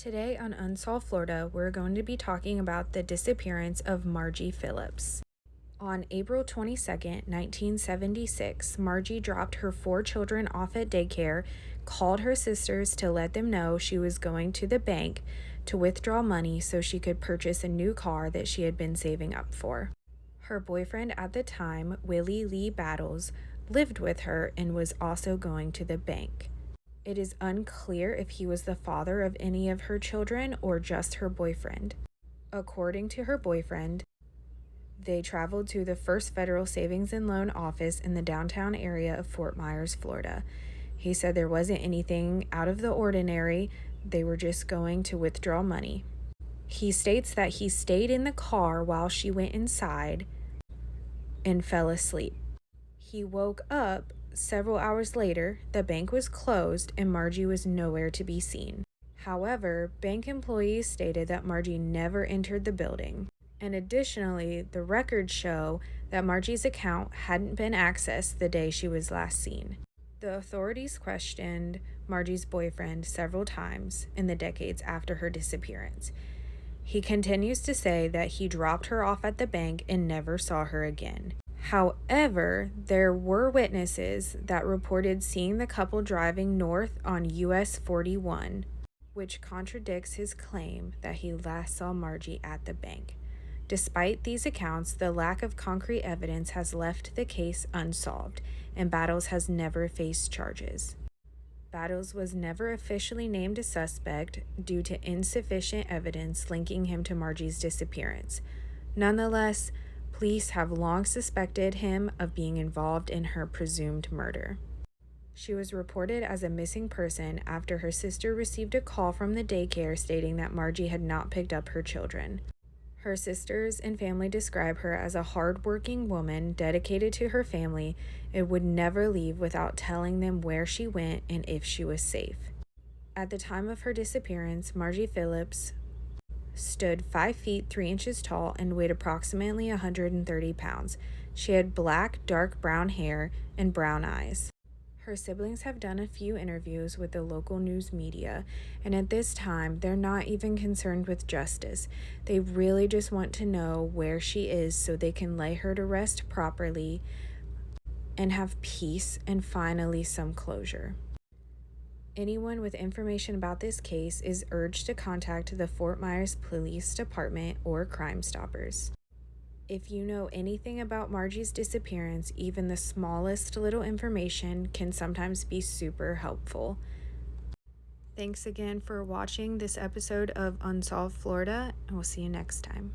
Today on Unsolved Florida, we're going to be talking about the disappearance of Margie Phillips. On April 22nd, 1976, Margie dropped her 4 children off at daycare, called her sisters to let them know she was going to the bank to withdraw money so she could purchase a new car that she had been saving up for. Her boyfriend at the time, Willie Lee Battles, lived with her and was also going to the bank. It is unclear if he was the father of any of her children or just her boyfriend. According to her boyfriend, they traveled to the First Federal Savings and Loan Office in the downtown area of Fort Myers, Florida. He said there wasn't anything out of the ordinary, they were just going to withdraw money. He states that he stayed in the car while she went inside and fell asleep. He woke up several hours later. The bank was closed and Margie was nowhere to be seen. However, bank employees stated that Margie never entered the building. And additionally, the records show that Margie's account hadn't been accessed the day she was last seen. The authorities questioned Margie's boyfriend several times in the decades after her disappearance. He continues to say that he dropped her off at the bank and never saw her again. However, there were witnesses that reported seeing the couple driving north on US 41, which contradicts his claim that he last saw Margie at the bank. Despite these accounts, the lack of concrete evidence has left the case unsolved, and Battles has never faced charges. Battles was never officially named a suspect due to insufficient evidence linking him to Margie's disappearance. Nonetheless, police have long suspected him of being involved in her presumed murder. She was reported as a missing person after her sister received a call from the daycare stating that Margie had not picked up her children. Her sisters and family describe her as a hard-working woman dedicated to her family and would never leave without telling them where she went and if she was safe. At the time of her disappearance, Margie Phillips stood 5 feet 3 inches tall and weighed approximately 130 pounds. She had black, dark brown hair and brown eyes. Her siblings have done a few interviews with the local news media, and at this time, they're not even concerned with justice. They really just want to know where she is so they can lay her to rest properly and have peace and finally some closure. Anyone with information about this case is urged to contact the Fort Myers Police Department or Crime Stoppers. If you know anything about Margie's disappearance, even the smallest little information can sometimes be super helpful. Thanks again for watching this episode of Unsolved Florida, and we'll see you next time.